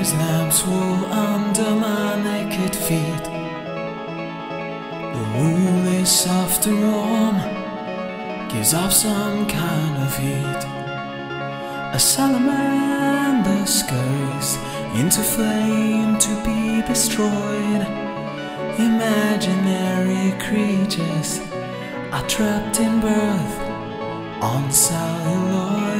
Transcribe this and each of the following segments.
There's lamps wool under my naked feet. The wool is soft and warm, gives off some kind of heat. A salamander scurries into flame to be destroyed. Imaginary creatures are trapped in birth on celluloid.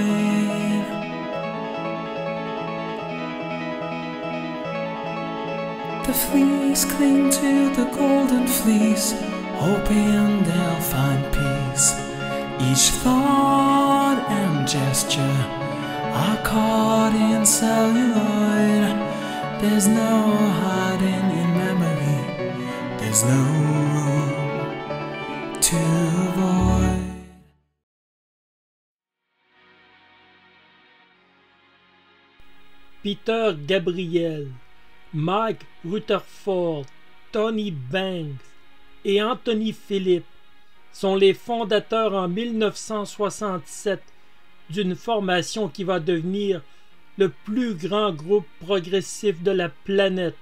The fleas cling to the golden fleece, hoping they'll find peace. Each thought and gesture are caught in celluloid. There's no hiding in memory, there's no room to avoid. Peter Gabriel, Mike Rutherford, Tony Banks et Anthony Phillips sont les fondateurs en 1967 d'une formation qui va devenir le plus grand groupe progressif de la planète.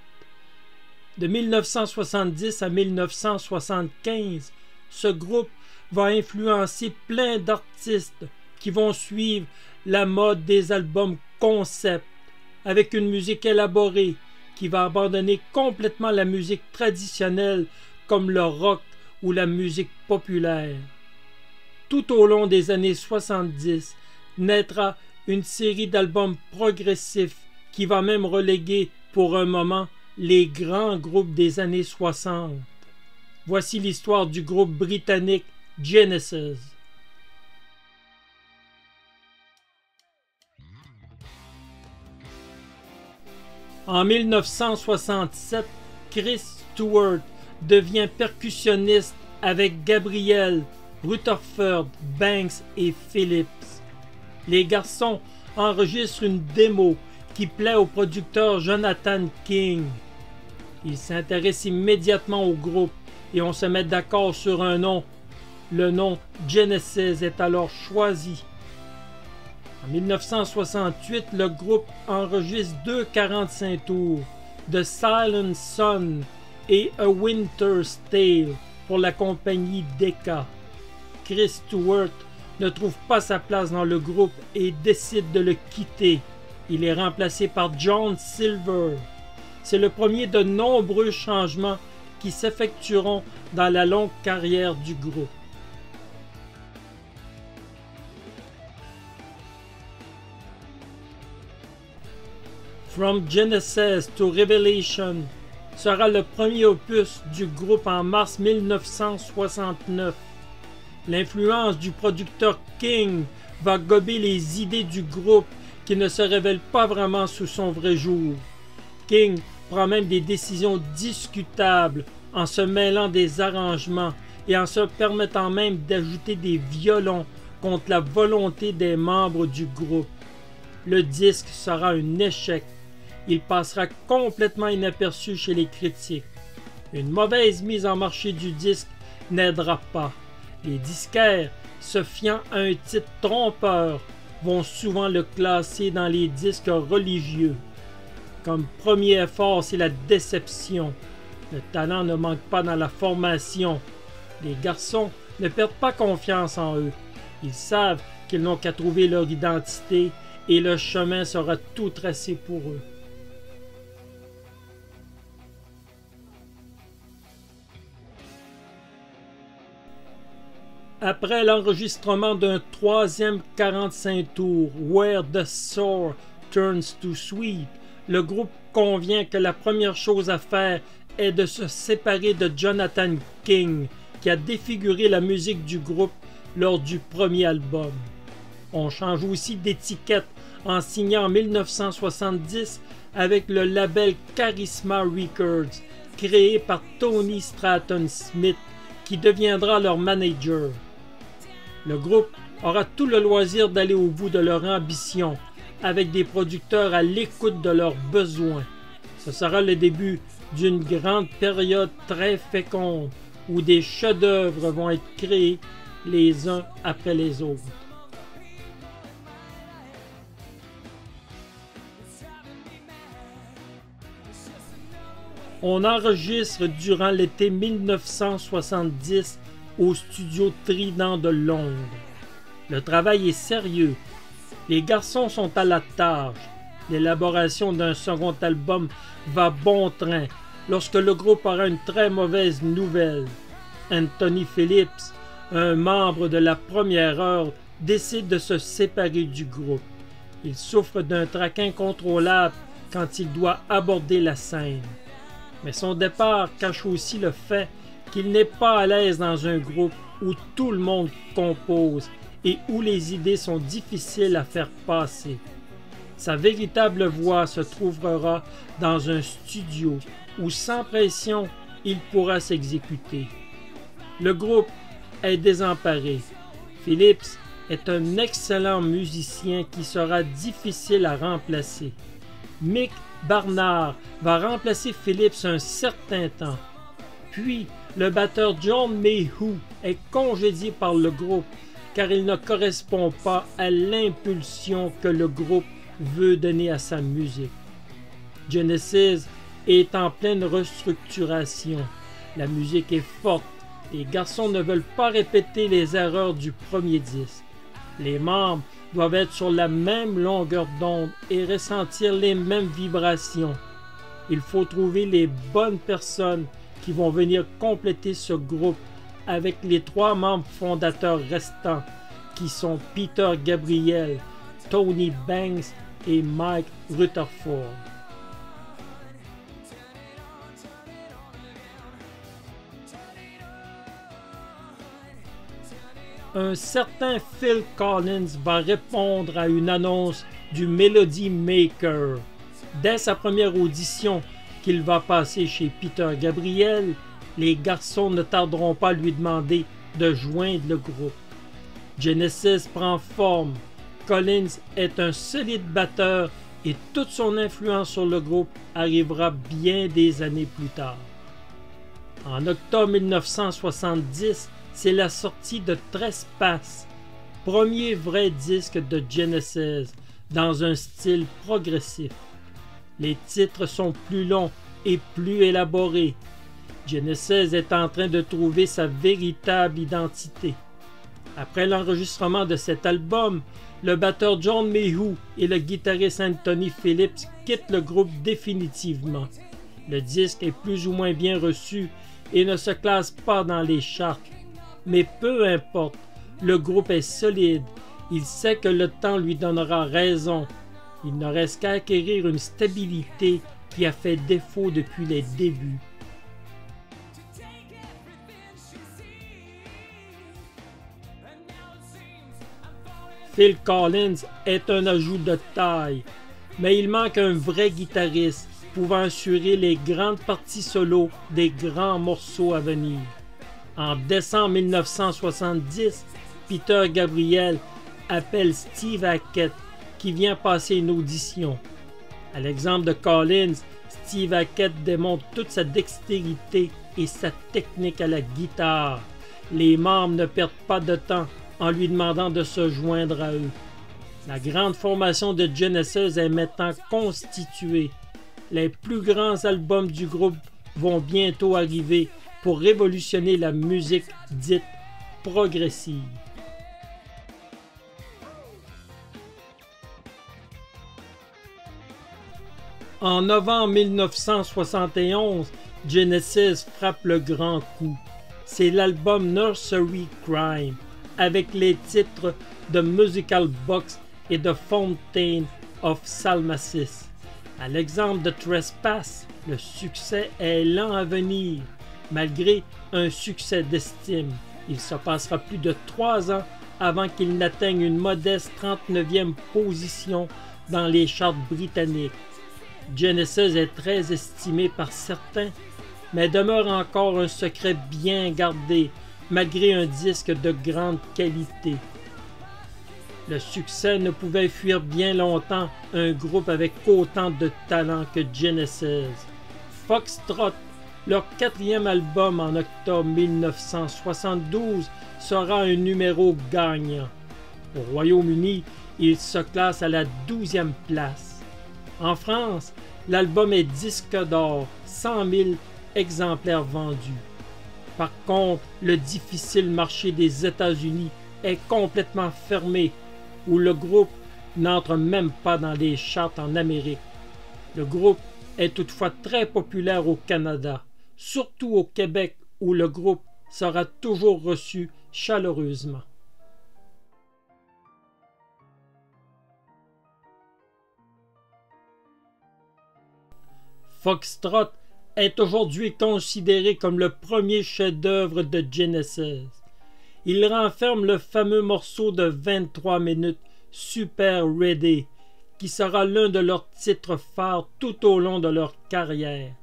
De 1970 à 1975, ce groupe va influencer plein d'artistes qui vont suivre la mode des albums concept avec une musique élaborée qui va abandonner complètement la musique traditionnelle comme le rock ou la musique populaire. Tout au long des années 70, naîtra une série d'albums progressifs qui va même reléguer pour un moment les grands groupes des années 60. Voici l'histoire du groupe britannique Genesis. En 1967, Chris Stewart devient percussionniste avec Gabriel, Rutherford, Banks et Phillips. Les garçons enregistrent une démo qui plaît au producteur Jonathan King. Ils s'intéressent immédiatement au groupe et on se met d'accord sur un nom. Le nom Genesis est alors choisi. En 1968, le groupe enregistre 2 45 tours, The Silent Sun et A Winter's Tale pour la compagnie Decca. Chris Stewart ne trouve pas sa place dans le groupe et décide de le quitter. Il est remplacé par John Silver. C'est le premier de nombreux changements qui s'effectueront dans la longue carrière du groupe. From Genesis to Revelation sera le premier opus du groupe en mars 1969. L'influence du producteur King va gober les idées du groupe qui ne se révèle pas vraiment sous son vrai jour. King prend même des décisions discutables en se mêlant des arrangements et en se permettant même d'ajouter des violons contre la volonté des membres du groupe. Le disque sera un échec. Il passera complètement inaperçu chez les critiques. Une mauvaise mise en marché du disque n'aidera pas. Les disquaires, se fiant à un titre trompeur, vont souvent le classer dans les disques religieux. Comme premier effort, c'est la déception. Le talent ne manque pas dans la formation. Les garçons ne perdent pas confiance en eux. Ils savent qu'ils n'ont qu'à trouver leur identité et le chemin sera tout tracé pour eux. Après l'enregistrement d'un troisième 45 tours, Where the Sour Turns to Sweet, le groupe convient que la première chose à faire est de se séparer de Jonathan King, qui a défiguré la musique du groupe lors du premier album. On change aussi d'étiquette en signant en 1970 avec le label Charisma Records, créé par Tony Stratton Smith, qui deviendra leur manager. Le groupe aura tout le loisir d'aller au bout de leur ambition, avec des producteurs à l'écoute de leurs besoins. Ce sera le début d'une grande période très féconde, où des chefs-d'œuvre vont être créés les uns après les autres. On enregistre durant l'été 1970 au studio Trident de Londres. Le travail est sérieux. Les garçons sont à la tâche. L'élaboration d'un second album va bon train lorsque le groupe aura une très mauvaise nouvelle. Anthony Phillips, un membre de la première heure, décide de se séparer du groupe. Il souffre d'un trac incontrôlable quand il doit aborder la scène. Mais son départ cache aussi le fait qu'il n'est pas à l'aise dans un groupe où tout le monde compose et où les idées sont difficiles à faire passer. Sa véritable voix se trouvera dans un studio où, sans pression, il pourra s'exécuter. Le groupe est désemparé. Phillips est un excellent musicien qui sera difficile à remplacer. Mick Barnard va remplacer Phillips un certain temps. Puis, le batteur John Mayhew est congédié par le groupe car il ne correspond pas à l'impulsion que le groupe veut donner à sa musique. Genesis est en pleine restructuration. La musique est forte. Les garçons ne veulent pas répéter les erreurs du premier disque. Les membres doivent être sur la même longueur d'onde et ressentir les mêmes vibrations. Il faut trouver les bonnes personnes qui vont venir compléter ce groupe avec les 3 membres fondateurs restants qui sont Peter Gabriel, Tony Banks et Mike Rutherford. Un certain Phil Collins va répondre à une annonce du Melody Maker. Dès sa première audition qu'il va passer chez Peter Gabriel, les garçons ne tarderont pas à lui demander de joindre le groupe. Genesis prend forme. Collins est un solide batteur et toute son influence sur le groupe arrivera bien des années plus tard. En octobre 1970, c'est la sortie de Trespass, premier vrai disque de Genesis dans un style progressif. Les titres sont plus longs et plus élaborés. Genesis est en train de trouver sa véritable identité. Après l'enregistrement de cet album, le batteur John Mayhew et le guitariste Anthony Phillips quittent le groupe définitivement. Le disque est plus ou moins bien reçu et ne se classe pas dans les charts. Mais peu importe, le groupe est solide. Il sait que le temps lui donnera raison. Il ne reste qu'à acquérir une stabilité qui a fait défaut depuis les débuts. Phil Collins est un ajout de taille, mais il manque un vrai guitariste pouvant assurer les grandes parties solo des grands morceaux à venir. En décembre 1970, Peter Gabriel appelle Steve Hackett qui vient passer une audition. À l'exemple de Collins, Steve Hackett démontre toute sa dextérité et sa technique à la guitare. Les membres ne perdent pas de temps en lui demandant de se joindre à eux. La grande formation de Genesis est maintenant constituée. Les plus grands albums du groupe vont bientôt arriver pour révolutionner la musique dite progressive. En novembre 1971, Genesis frappe le grand coup. C'est l'album Nursery Crime, avec les titres de Musical Box et de Fountain of Salmacis. À l'exemple de Trespass, le succès est lent à venir. Malgré un succès d'estime, il se passera plus de 3 ans avant qu'il n'atteigne une modeste 39e position dans les charts britanniques. Genesis est très estimé par certains, mais demeure encore un secret bien gardé, malgré un disque de grande qualité. Le succès ne pouvait fuir bien longtemps un groupe avec autant de talent que Genesis. Foxtrot, leur 4e album en octobre 1972, sera un numéro gagnant. Au Royaume-Uni, il se classe à la 12e place. En France, l'album est disque d'or, 100 000 exemplaires vendus. Par contre, le difficile marché des États-Unis est complètement fermé, où le groupe n'entre même pas dans les charts en Amérique. Le groupe est toutefois très populaire au Canada, surtout au Québec, où le groupe sera toujours reçu chaleureusement. Foxtrot est aujourd'hui considéré comme le premier chef-d'œuvre de Genesis. Il renferme le fameux morceau de 23 minutes Super Ready, qui sera l'un de leurs titres phares tout au long de leur carrière.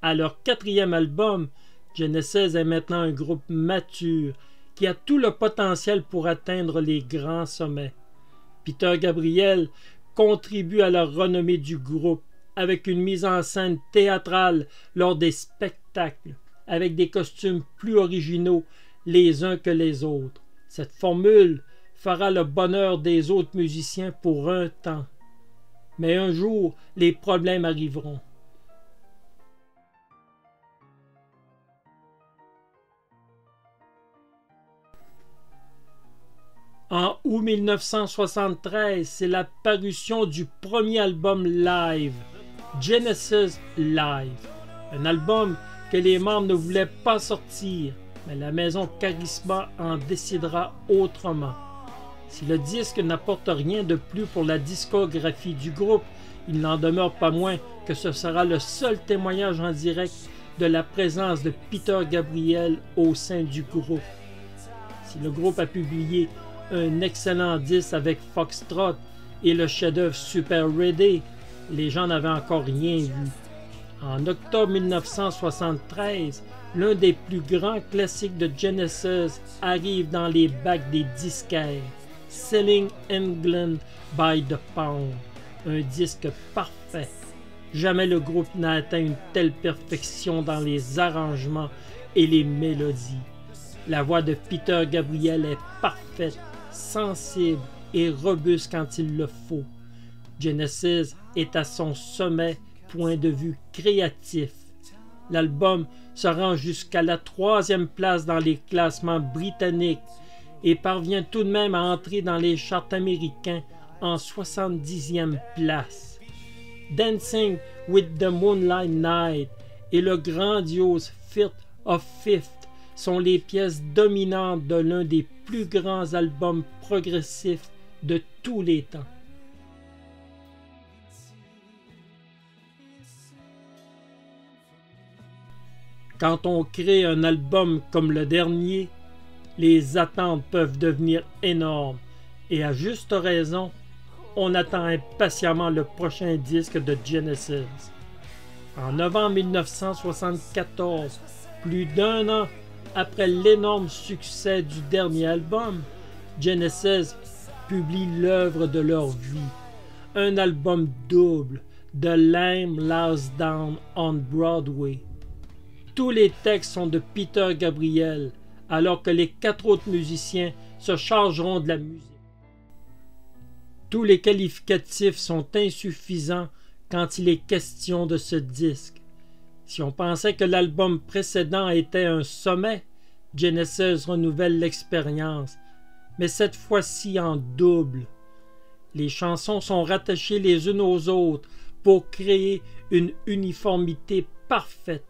À leur 4e album, Genesis est maintenant un groupe mature qui a tout le potentiel pour atteindre les grands sommets. Peter Gabriel contribue à la renommée du groupe avec une mise en scène théâtrale lors des spectacles, avec des costumes plus originaux les uns que les autres. Cette formule fera le bonheur des autres musiciens pour un temps. Mais un jour, les problèmes arriveront. En août 1973, c'est la parution du premier album live, Genesis Live. Un album que les membres ne voulaient pas sortir, mais la maison Charisma en décidera autrement. Si le disque n'apporte rien de plus pour la discographie du groupe, il n'en demeure pas moins que ce sera le seul témoignage en direct de la présence de Peter Gabriel au sein du groupe. Si le groupe a publié un excellent disque avec Foxtrot et le chef-d'œuvre Super Ready, les gens n'avaient encore rien vu. En octobre 1973, l'un des plus grands classiques de Genesis arrive dans les bacs des disquaires, Selling England by the Pound, un disque parfait. Jamais le groupe n'a atteint une telle perfection dans les arrangements et les mélodies. La voix de Peter Gabriel est parfaite, sensible et robuste quand il le faut. Genesis est à son sommet, point de vue créatif. L'album se rend jusqu'à la 3e place dans les classements britanniques et parvient tout de même à entrer dans les charts américains en 70e place. Dancing with the Moonlight Night et le grandiose Fifth of Fifth sont les pièces dominantes de l'un des plus grands albums progressifs de tous les temps. Quand on crée un album comme le dernier, les attentes peuvent devenir énormes et à juste raison, on attend impatiemment le prochain disque de Genesis. En novembre 1974, plus d'1 an après l'énorme succès du dernier album, Genesis publie l'œuvre de leur vie, un album double, The Lamb Lies Down on Broadway. Tous les textes sont de Peter Gabriel, alors que les 4 autres musiciens se chargeront de la musique. Tous les qualificatifs sont insuffisants quand il est question de ce disque. Si on pensait que l'album précédent était un sommet, Genesis renouvelle l'expérience, mais cette fois-ci en double. Les chansons sont rattachées les unes aux autres pour créer une uniformité parfaite.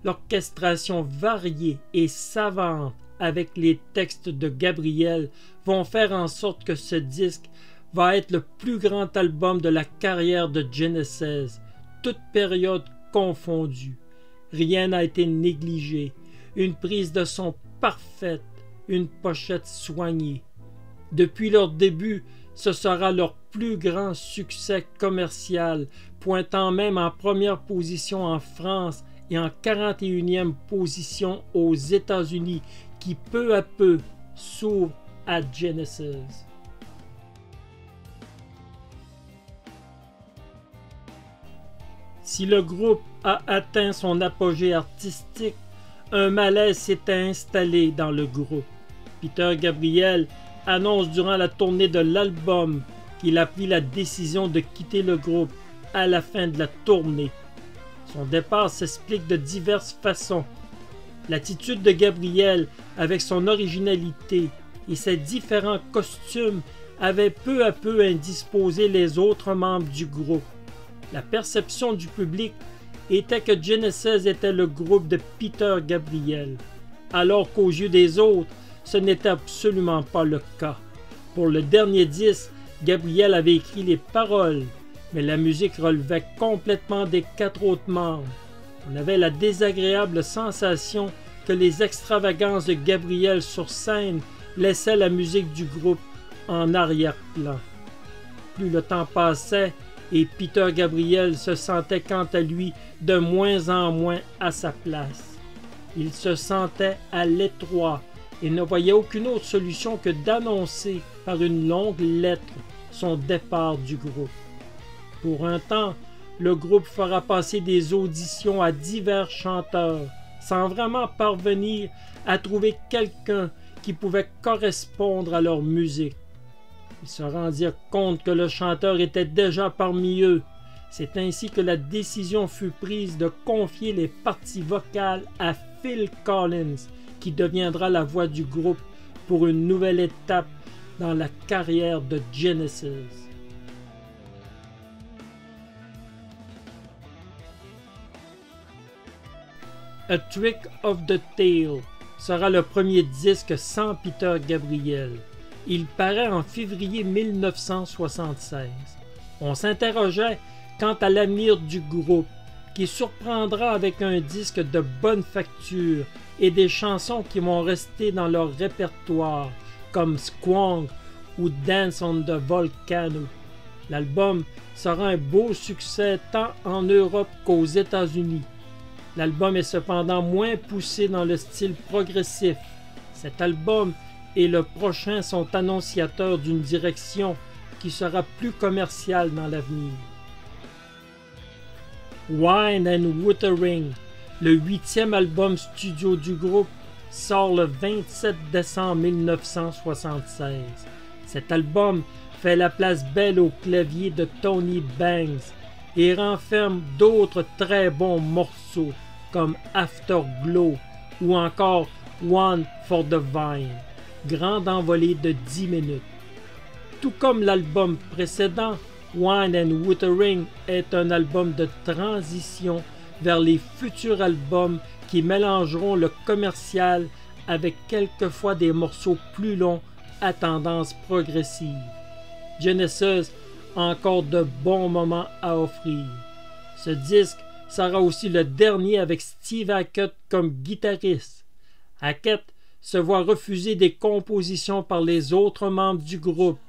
L'orchestration variée et savante avec les textes de Gabriel vont faire en sorte que ce disque va être le plus grand album de la carrière de Genesis, toute période confondue. Rien n'a été négligé, une prise de son parfaite, une pochette soignée. Depuis leur début, ce sera leur plus grand succès commercial, pointant même en première position en France et en 41e position aux États-Unis, qui peu à peu s'ouvre à Genesis. Si le groupe a atteint son apogée artistique, un malaise s'est installé dans le groupe. Peter Gabriel annonce durant la tournée de l'album qu'il a pris la décision de quitter le groupe à la fin de la tournée. Son départ s'explique de diverses façons. L'attitude de Gabriel, avec son originalité et ses différents costumes, avait peu à peu indisposé les autres membres du groupe. La perception du public était que Genesis était le groupe de Peter Gabriel, alors qu'aux yeux des autres, ce n'était absolument pas le cas. Pour le dernier disque, Gabriel avait écrit les paroles, mais la musique relevait complètement des 4 autres membres. On avait la désagréable sensation que les extravagances de Gabriel sur scène laissaient la musique du groupe en arrière-plan. Plus le temps passait et Peter Gabriel se sentait quant à lui de moins en moins à sa place. Il se sentait à l'étroit et ne voyait aucune autre solution que d'annoncer par une longue lettre son départ du groupe. Pour un temps, le groupe fera passer des auditions à divers chanteurs, sans vraiment parvenir à trouver quelqu'un qui pouvait correspondre à leur musique. Ils se rendirent compte que le chanteur était déjà parmi eux. C'est ainsi que la décision fut prise de confier les parties vocales à Phil Collins, qui deviendra la voix du groupe pour une nouvelle étape dans la carrière de Genesis. A Trick of the Tail sera le premier disque sans Peter Gabriel. Il paraît en février 1976. On s'interrogeait quant à l'avenir du groupe, qui surprendra avec un disque de bonne facture et des chansons qui vont rester dans leur répertoire, comme Squonk ou Dance on the Volcano. L'album sera un beau succès tant en Europe qu'aux États-Unis. L'album est cependant moins poussé dans le style progressif. Cet album et le prochain sont annonciateurs d'une direction qui sera plus commerciale dans l'avenir. Wine and Wuthering, le 8e album studio du groupe, sort le 27 décembre 1976. Cet album fait la place belle au clavier de Tony Banks et renferme d'autres très bons morceaux comme Afterglow ou encore One for the Vine, grande envolée de 10 minutes. Tout comme l'album précédent, Wine and Wuthering est un album de transition vers les futurs albums qui mélangeront le commercial avec quelquefois des morceaux plus longs à tendance progressive. Genesis a encore de bons moments à offrir. Ce disque sera aussi le dernier avec Steve Hackett comme guitariste. Hackett se voit refuser des compositions par les autres membres du groupe.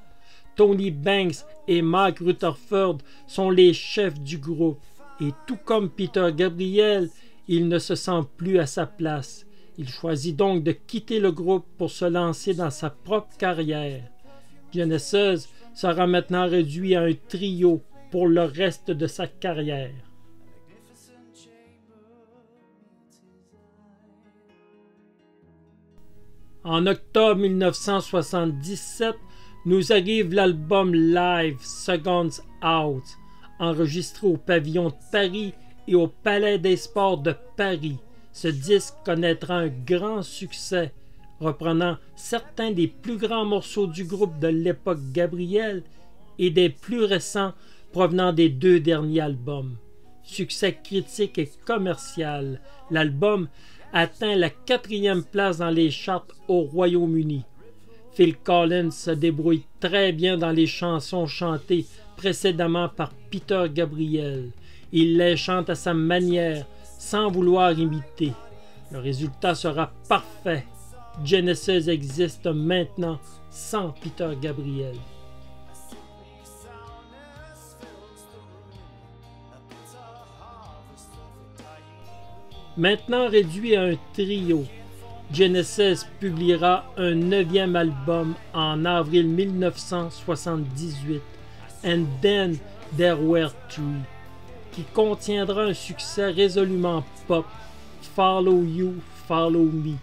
Tony Banks et Mike Rutherford sont les chefs du groupe, et tout comme Peter Gabriel, il ne se sent plus à sa place. Il choisit donc de quitter le groupe pour se lancer dans sa propre carrière. Genesis sera maintenant réduit à un trio pour le reste de sa carrière. En octobre 1977, nous arrive l'album live Seconds Out, enregistré au Pavillon de Paris et au Palais des Sports de Paris. Ce disque connaîtra un grand succès, reprenant certains des plus grands morceaux du groupe de l'époque Gabriel et des plus récents provenant des 2 derniers albums. Succès critique et commercial, l'album atteint la 4e place dans les charts au Royaume-Uni. Phil Collins se débrouille très bien dans les chansons chantées précédemment par Peter Gabriel. Il les chante à sa manière, sans vouloir imiter. Le résultat sera parfait. Genesis existe maintenant sans Peter Gabriel. Maintenant réduit à un trio, Genesis publiera un 9e album en avril 1978, And Then There Were Three, qui contiendra un succès résolument pop, Follow You, Follow Me.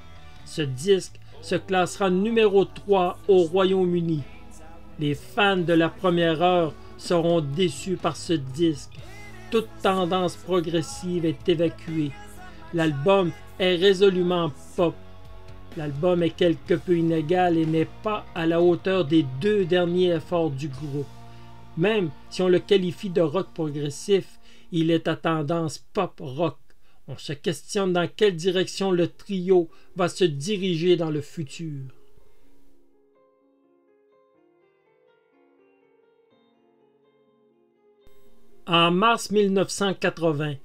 Ce disque se classera numéro 3 au Royaume-Uni. Les fans de la première heure seront déçus par ce disque, toute tendance progressive est évacuée. L'album est résolument pop. L'album est quelque peu inégal et n'est pas à la hauteur des 2 derniers efforts du groupe. Même si on le qualifie de rock progressif, il est à tendance pop-rock. On se questionne dans quelle direction le trio va se diriger dans le futur. En mars 1980,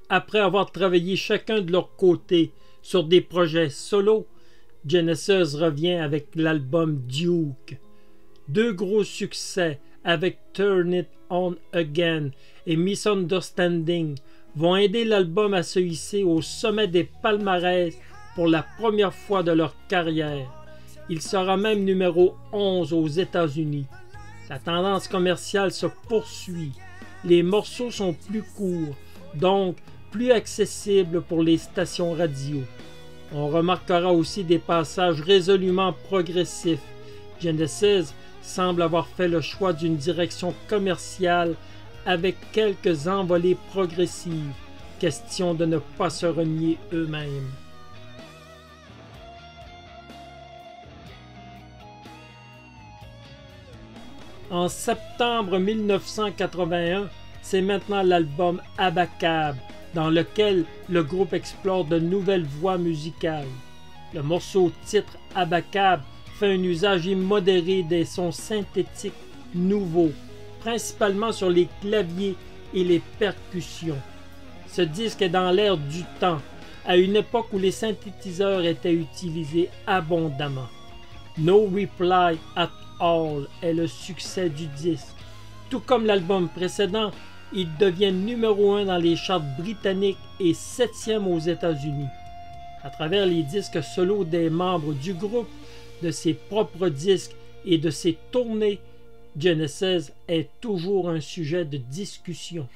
après avoir travaillé chacun de leur côté sur des projets solo, Genesis revient avec l'album Duke. 2 gros succès avec Turn It On Again et Misunderstanding vont aider l'album à se hisser au sommet des palmarès pour la première fois de leur carrière. Il sera même numéro 11 aux États-Unis. La tendance commerciale se poursuit. Les morceaux sont plus courts, donc plus accessibles pour les stations radio. On remarquera aussi des passages résolument progressifs. Genesis semble avoir fait le choix d'une direction commerciale avec quelques envolées progressives, question de ne pas se renier eux-mêmes. En septembre 1981, c'est maintenant l'album Abacab, dans lequel le groupe explore de nouvelles voies musicales. Le morceau titre Abacab fait un usage immodéré des sons synthétiques nouveaux, principalement sur les claviers et les percussions. Ce disque est dans l'air du temps, à une époque où les synthétiseurs étaient utilisés abondamment. No Reply at All est le succès du disque. Tout comme l'album précédent, il devient numéro 1 dans les charts britanniques et 7e aux États-Unis. À travers les disques solos des membres du groupe, de ses propres disques et de ses tournées, Genesis est toujours un sujet de discussion.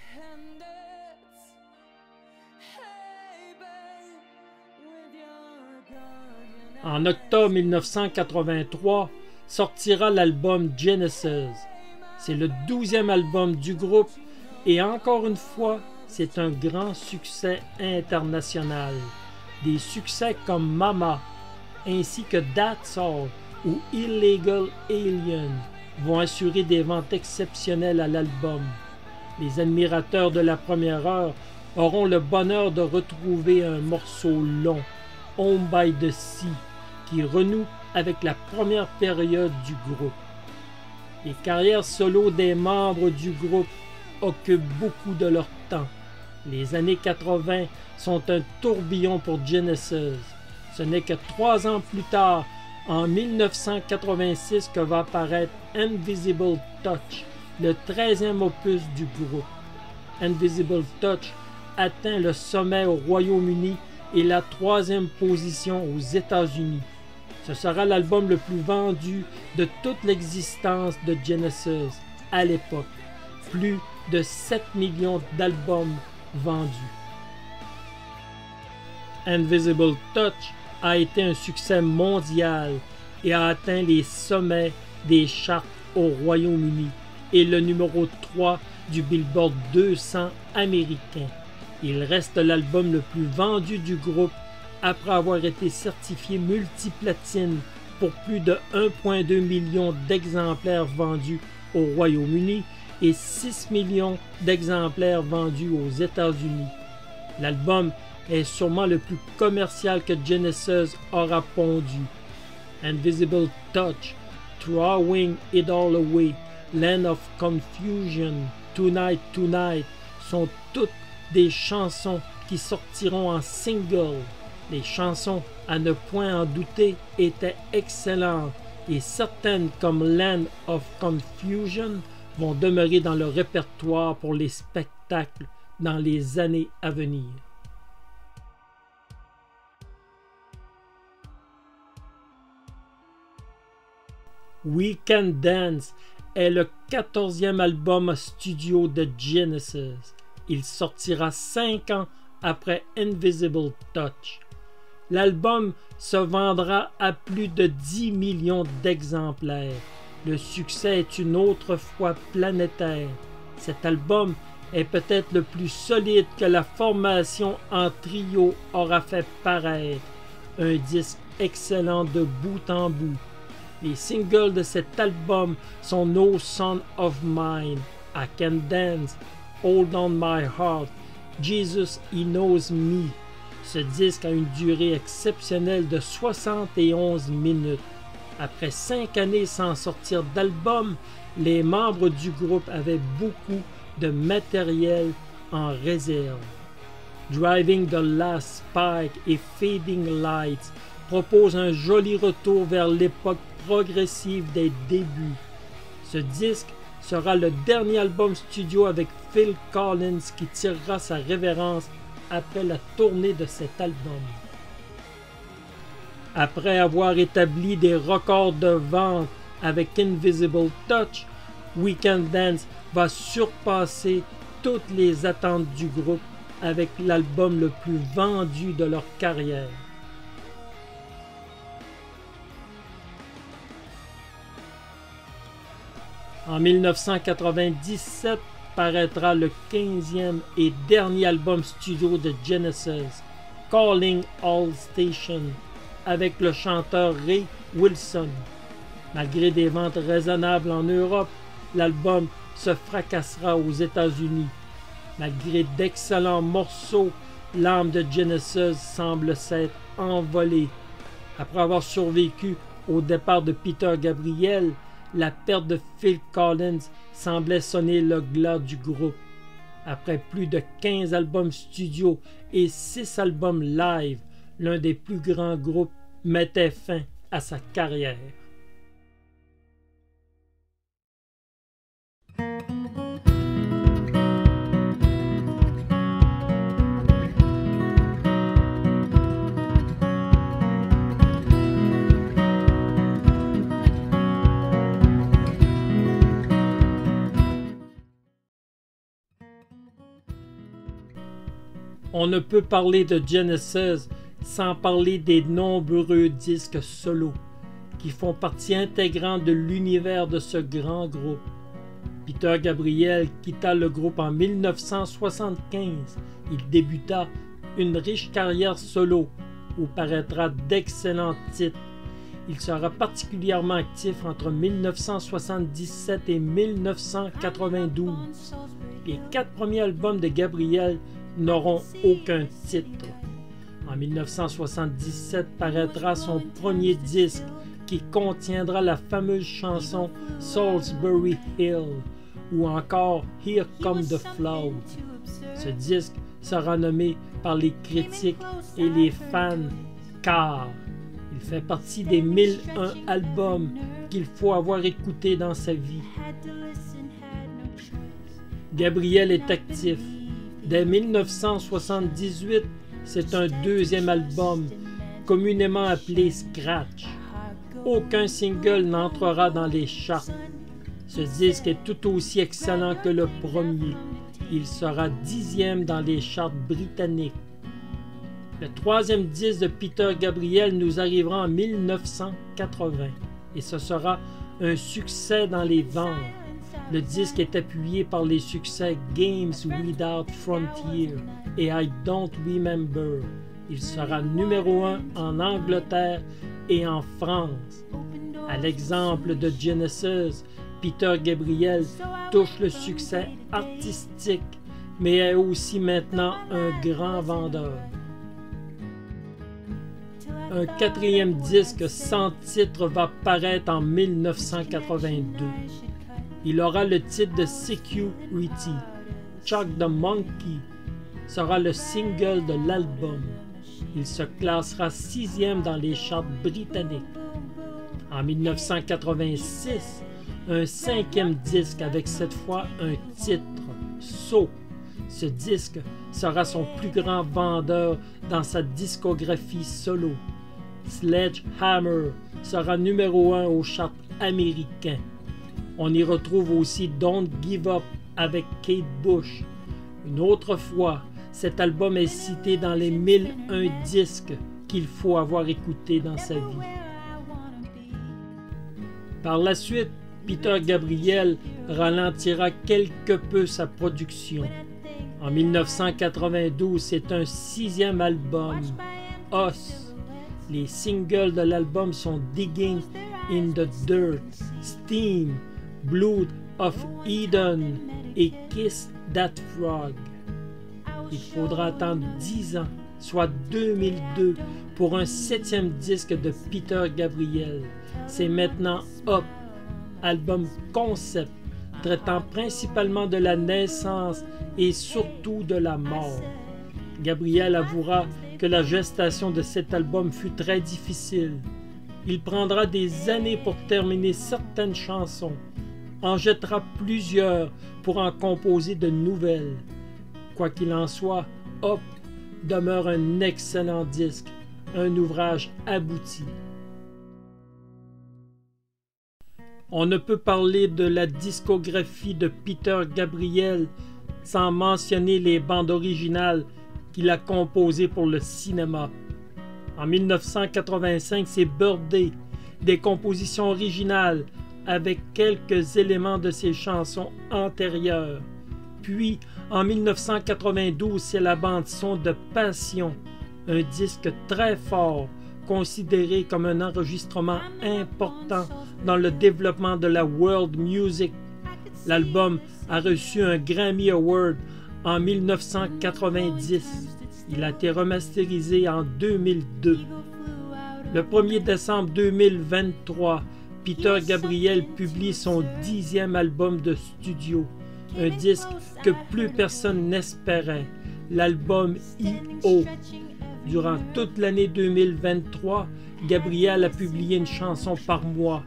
En octobre 1983, sortira l'album Genesis. C'est le 12e album du groupe et encore une fois, c'est un grand succès international. Des succès comme Mama ainsi que That's All ou Illegal Alien vont assurer des ventes exceptionnelles à l'album. Les admirateurs de la première heure auront le bonheur de retrouver un morceau long, Home by the Sea, qui renoue avec la première période du groupe. Les carrières solo des membres du groupe occupent beaucoup de leur temps. Les années 80 sont un tourbillon pour Genesis. Ce n'est que 3 ans plus tard, en 1986, que va apparaître Invisible Touch, le 13e opus du groupe. Invisible Touch atteint le sommet au Royaume-Uni et la 3e position aux États-Unis. Ce sera l'album le plus vendu de toute l'existence de Genesis à l'époque. Plus de 7 millions d'albums vendus. Invisible Touch a été un succès mondial et a atteint les sommets des charts au Royaume-Uni et le numéro 3 du Billboard 200 américain. Il reste l'album le plus vendu du groupe après avoir été certifié multiplatine pour plus de 1,2 million d'exemplaires vendus au Royaume-Uni et 6 millions d'exemplaires vendus aux États-Unis. L'album est sûrement le plus commercial que Genesis aura pondu. Invisible Touch, Throwing It All Away, Land of Confusion, Tonight Tonight sont toutes des chansons qui sortiront en single. Les chansons, à ne point en douter, étaient excellentes et certaines comme Land of Confusion vont demeurer dans le répertoire pour les spectacles dans les années à venir. We Can Dance est le 14e album studio de Genesis. Il sortira 5 ans après Invisible Touch. L'album se vendra à plus de 10 millions d'exemplaires. Le succès est une autre fois planétaire. Cet album est peut-être le plus solide que la formation en trio aura fait paraître. Un disque excellent de bout en bout. Les singles de cet album sont No Son of Mine, I Can Dance, Hold On My Heart, Jesus He Knows Me. Ce disque a une durée exceptionnelle de 71 minutes. Après 5 années sans sortir d'album, les membres du groupe avaient beaucoup de matériel en réserve. Driving the Last Spike et Fading Lights proposent un joli retour vers l'époque progressive des débuts. Ce disque sera le dernier album studio avec Phil Collins qui tirera sa révérence après la tournée de cet album. Après avoir établi des records de vente avec Invisible Touch, We Can Dance va surpasser toutes les attentes du groupe avec l'album le plus vendu de leur carrière. En 1997 paraîtra le 15e et dernier album studio de Genesis, Calling All Station, avec le chanteur Ray Wilson. Malgré des ventes raisonnables en Europe, l'album se fracassera aux États-Unis. Malgré d'excellents morceaux, l'âme de Genesis semble s'être envolée. Après avoir survécu au départ de Peter Gabriel, la perte de Phil Collins semblait sonner le glas du groupe. Après plus de 15 albums studio et 6 albums live, l'un des plus grands groupes mettait fin à sa carrière. On ne peut parler de Genesis sans parler des nombreux disques solos qui font partie intégrante de l'univers de ce grand groupe. Peter Gabriel quitta le groupe en 1975. Il débuta une riche carrière solo où paraîtra d'excellents titres. Il sera particulièrement actif entre 1977 et 1992. Les 4 premiers albums de Gabriel n'auront aucun titre. En 1977 paraîtra son premier disque qui contiendra la fameuse chanson Salisbury Hill ou encore Here Come the Flood. Ce disque sera nommé par les critiques et les fans car il fait partie des 1001 albums qu'il faut avoir écoutés dans sa vie. Gabriel est actif. Dès 1978, c'est un deuxième album, communément appelé Scratch. Aucun single n'entrera dans les charts. Ce disque est tout aussi excellent que le premier. Il sera 10e dans les charts britanniques. Le troisième disque de Peter Gabriel nous arrivera en 1980 et ce sera un succès dans les ventes. Le disque est appuyé par les succès Games Without Frontier et I Don't Remember. Il sera numéro 1 en Angleterre et en France. À l'exemple de Genesis, Peter Gabriel touche le succès artistique, mais est aussi maintenant un grand vendeur. Un 4e disque sans titre va paraître en 1982. Il aura le titre de Security. Chuck the Monkey sera le single de l'album. Il se classera 6e dans les charts britanniques. En 1986, un 5e disque avec cette fois un titre, So. Ce disque sera son plus grand vendeur dans sa discographie solo. Sledgehammer sera numéro 1 aux charts américains. On y retrouve aussi Don't Give Up avec Kate Bush. Une autre fois, cet album est cité dans les 1001 disques qu'il faut avoir écoutés dans sa vie. Par la suite, Peter Gabriel ralentira quelque peu sa production. En 1992, c'est un 6e album, Us. Les singles de l'album sont Digging in the Dirt, Steam, Blood of Eden et Kiss That Frog. Il faudra attendre 10 ans, soit 2002, pour un 7e disque de Peter Gabriel. C'est maintenant Up, album concept, traitant principalement de la naissance et surtout de la mort. Gabriel avouera que la gestation de cet album fut très difficile. Il prendra des années pour terminer certaines chansons, en jettera plusieurs pour en composer de nouvelles. Quoi qu'il en soit, Up demeure un excellent disque, un ouvrage abouti. On ne peut parler de la discographie de Peter Gabriel sans mentionner les bandes originales qu'il a composées pour le cinéma. En 1985, c'est Birthday, des compositions originales avec quelques éléments de ses chansons antérieures. Puis, en 1992, c'est la bande-son de Passion, un disque très fort, considéré comme un enregistrement important dans le développement de la world music. L'album a reçu un Grammy Award en 1990. Il a été remasterisé en 2002. Le 1er décembre 2023, Peter Gabriel publie son 10e album de studio, un disque que plus personne n'espérait, l'album I.O. Durant toute l'année 2023, Gabriel a publié une chanson par mois.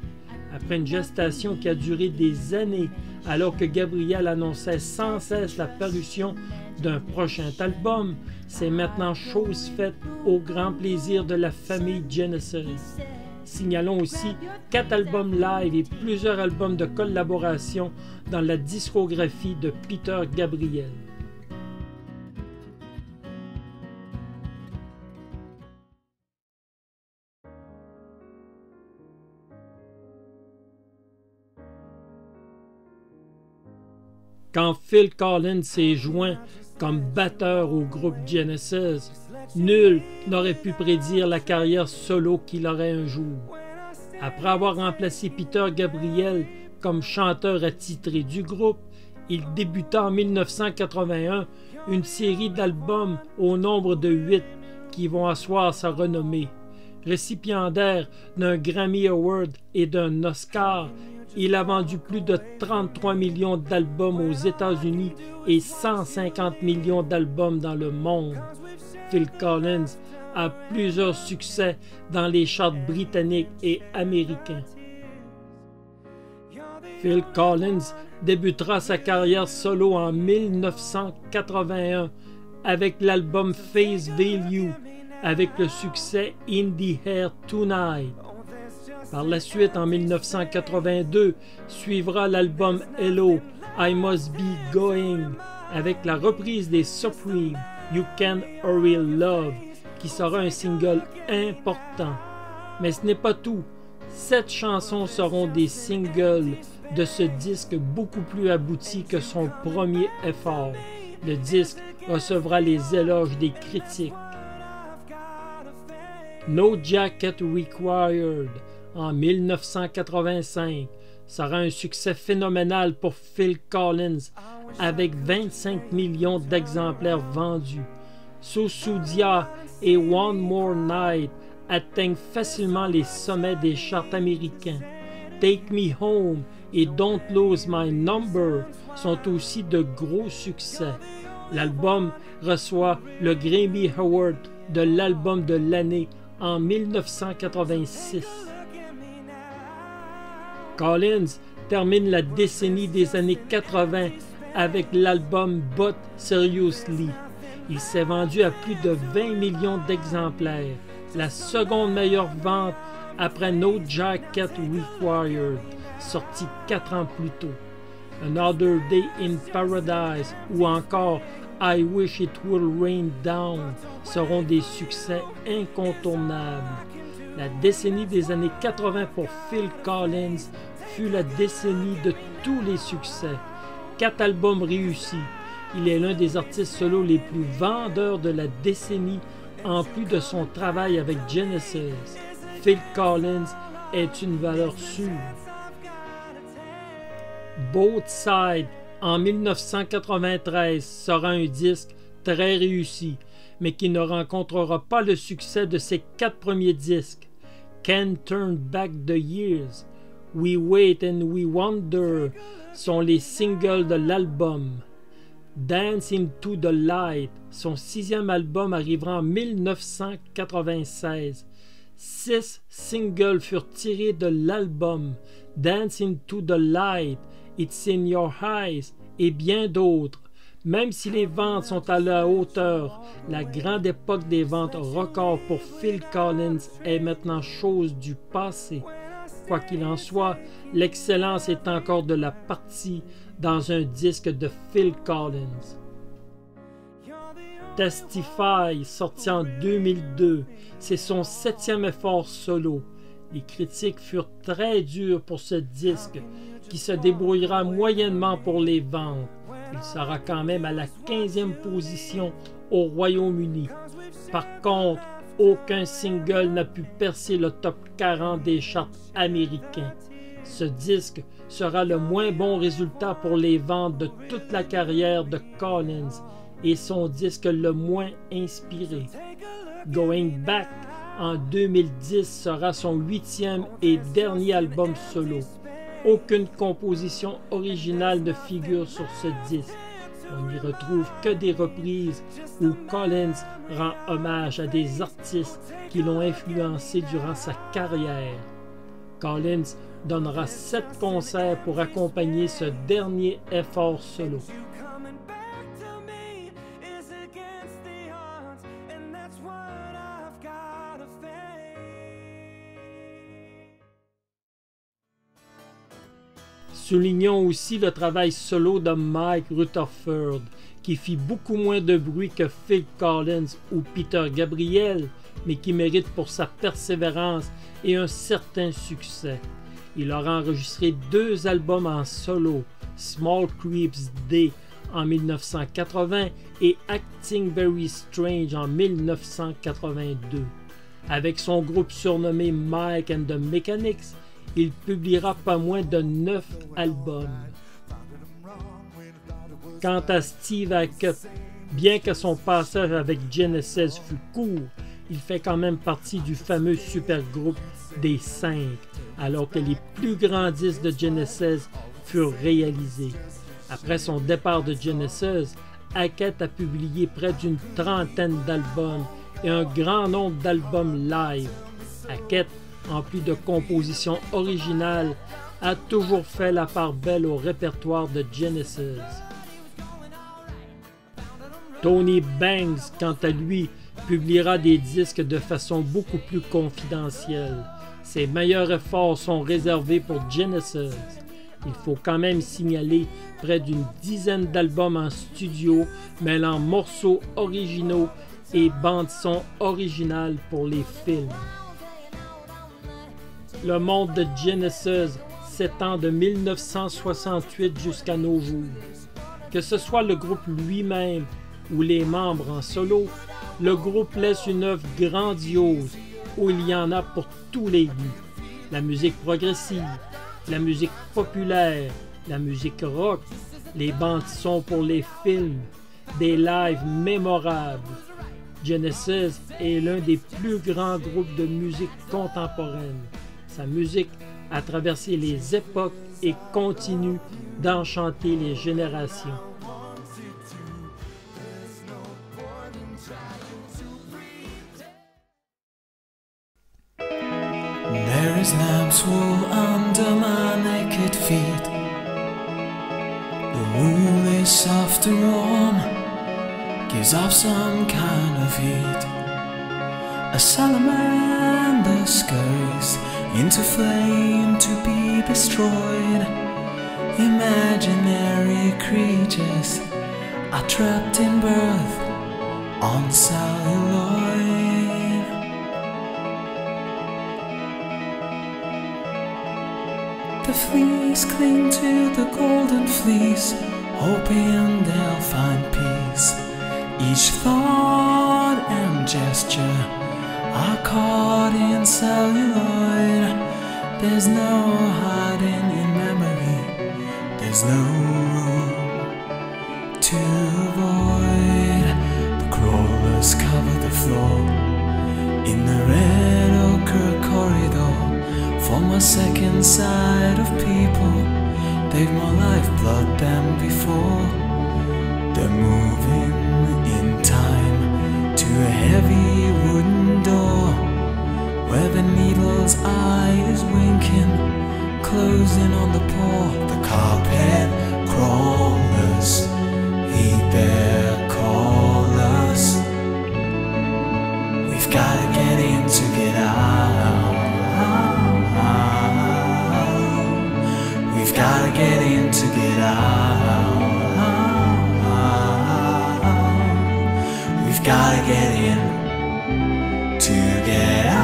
Après une gestation qui a duré des années, alors que Gabriel annonçait sans cesse la parution d'un prochain album, c'est maintenant chose faite au grand plaisir de la famille Genesis. Signalons aussi 4 albums live et plusieurs albums de collaboration dans la discographie de Peter Gabriel. Quand Phil Collins s'est joint comme batteur au groupe Genesis, nul n'aurait pu prédire la carrière solo qu'il aurait un jour. Après avoir remplacé Peter Gabriel comme chanteur attitré du groupe, il débuta en 1981 une série d'albums au nombre de 8 qui vont asseoir sa renommée. Récipiendaire d'un Grammy Award et d'un Oscar, il a vendu plus de 33 millions d'albums aux États-Unis et 150 millions d'albums dans le monde. Phil Collins a plusieurs succès dans les charts britanniques et américains. Phil Collins débutera sa carrière solo en 1981 avec l'album Face Value, avec le succès In the Air Tonight. Par la suite, en 1982, suivra l'album Hello, I Must Be Going, avec la reprise des Supremes, You Can Hurry Love, qui sera un single important. Mais ce n'est pas tout. 7 chansons seront des singles de ce disque beaucoup plus abouti que son premier effort. Le disque recevra les éloges des critiques. No Jacket Required, en 1985, sera un succès phénoménal pour Phil Collins avec 25 millions d'exemplaires vendus. Sussudia et One More Night atteignent facilement les sommets des charts américains. Take Me Home et Don't Lose My Number sont aussi de gros succès. L'album reçoit le Grammy Award de l'album de l'année en 1986. Collins termine la décennie des années 80 avec l'album But Seriously. Il s'est vendu à plus de 20 millions d'exemplaires, la seconde meilleure vente après No Jacket Required, sorti 4 ans plus tôt. Another Day in Paradise ou encore I Wish It Would Rain Down seront des succès incontournables. La décennie des années 80 pour Phil Collins fut la décennie de tous les succès. 4 albums réussis. Il est l'un des artistes solo les plus vendeurs de la décennie, en plus de son travail avec Genesis. Phil Collins est une valeur sûre. Both Sides, en 1993, sera un disque très réussi, mais qui ne rencontrera pas le succès de ses 4 premiers disques. Can't Turn Back the Years, We Wait and We Wonder sont les singles de l'album. Dance Into the Light, son 6e album, arrivera en 1996. 6 singles furent tirés de l'album. Dance Into the Light, It's in Your Eyes et bien d'autres. Même si les ventes sont à la hauteur, la grande époque des ventes records pour Phil Collins est maintenant chose du passé. Quoi qu'il en soit, l'excellence est encore de la partie dans un disque de Phil Collins. Testify, sorti en 2002, c'est son 7e effort solo. Les critiques furent très dures pour ce disque, qui se débrouillera moyennement pour les ventes. Il sera quand même à la 15e position au Royaume-Uni. Par contre, aucun single n'a pu percer le top 40 des charts américains. Ce disque sera le moins bon résultat pour les ventes de toute la carrière de Collins et son disque le moins inspiré. Going Back en 2010 sera son 8e et dernier album solo. Aucune composition originale ne figure sur ce disque. On n'y retrouve que des reprises où Collins rend hommage à des artistes qui l'ont influencé durant sa carrière. Collins donnera 7 concerts pour accompagner ce dernier effort solo. Soulignons aussi le travail solo de Mike Rutherford, qui fit beaucoup moins de bruit que Phil Collins ou Peter Gabriel, mais qui mérite pour sa persévérance et un certain succès. Il aura enregistré 2 albums en solo, Small Creeps Day en 1980 et Acting Very Strange en 1982. Avec son groupe surnommé Mike and the Mechanics, il publiera pas moins de 9 albums. Quant à Steve Hackett, bien que son passage avec Genesis fut court, il fait quand même partie du fameux supergroupe des 5, alors que les plus grands disques de Genesis furent réalisés. Après son départ de Genesis, Hackett a publié près d'une 30aine d'albums et un grand nombre d'albums live. Hackett, en plus de compositions originales, a toujours fait la part belle au répertoire de Genesis. Tony Banks, quant à lui, publiera des disques de façon beaucoup plus confidentielle. Ses meilleurs efforts sont réservés pour Genesis. Il faut quand même signaler près d'une dizaine d'albums en studio, mêlant morceaux originaux et bandes-son originales pour les films. Le monde de Genesis s'étend de 1968 jusqu'à nos jours. Que ce soit le groupe lui-même ou les membres en solo, le groupe laisse une œuvre grandiose où il y en a pour tous les goûts. La musique progressive, la musique populaire, la musique rock, les bandes-son pour les films, des lives mémorables. Genesis est l'un des plus grands groupes de musique contemporaine. Sa musique a traversé les époques et continue d'enchanter les générations. There is lamb's wool under my naked feet. The wool is soft and warm, gives off some kind of heat. A salamander scurries into flame to be destroyed. Imaginary creatures are trapped in birth on celluloid. The the fleas cling to the golden fleece, hoping they'll find peace. Each thought and gesture are caught in celluloid. There's no hiding in memory, there's no room to avoid. The crawlers cover the floor in the red ochre corridor. Form a second side of people, they've more lifeblood than before. They're moving in time to a heavy wooden door, where the needle's eye is winking, closing on the paw. The carpet crawlers heed their callers. We've gotta get in to get out. We've gotta get in to get out. We've gotta get in to get out.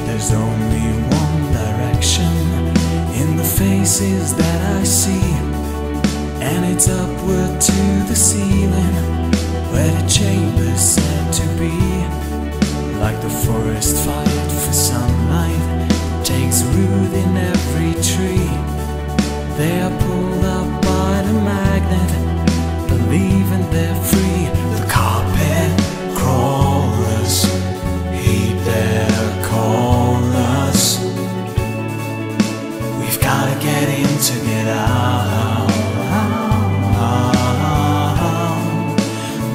There's only one direction in the faces that I see, and it's upward to the ceiling, where the chamber's said to be. Like the forest fight for sunlight, takes root in every tree. They are pulled up by the magnet, believing they're free. The carpet crawlers heed their callers. We've gotta get in to get out.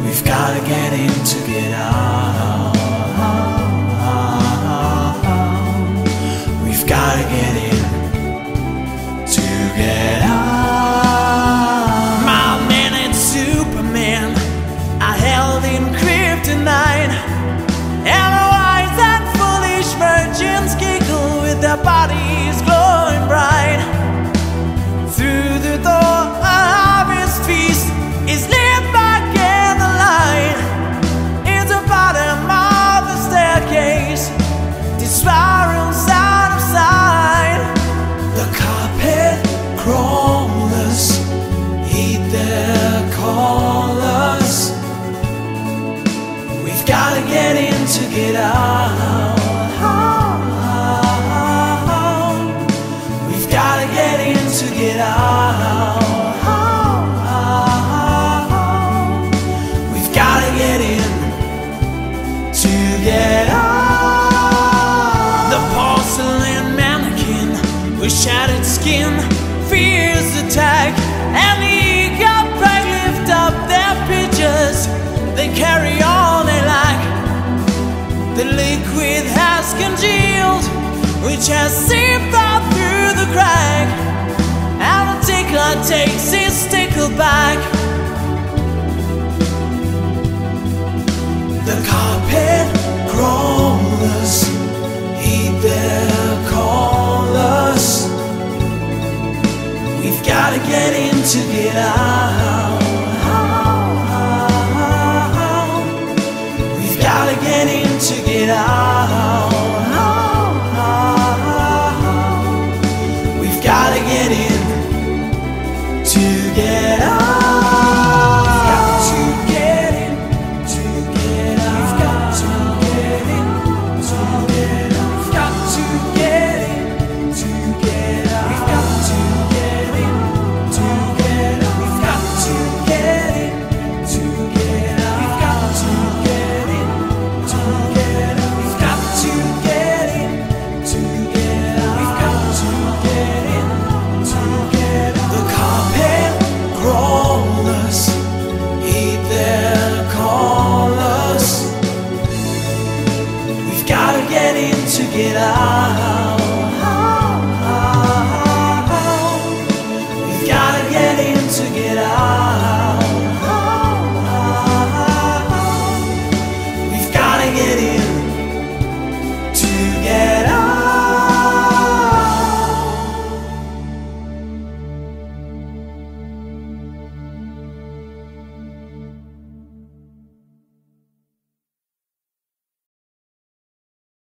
We've gotta get in to get out. We've gotta get in to get out. My man and Superman are held in kryptonite, and the wise and foolish virgins giggle with their bodies glowing bright. Through the door, a harvest feast is lit by candlelight. In the bottom of the staircase, the spirals out of sight. The carpet crawlers heed their callers. We've gotta get in to get out. We've gotta get in to get out. We've gotta get in to get out. The porcelain mannequin with shattered skin fears attack, and the eager prey lift up their pictures. They carry all they lack. The liquid has congealed, which has seen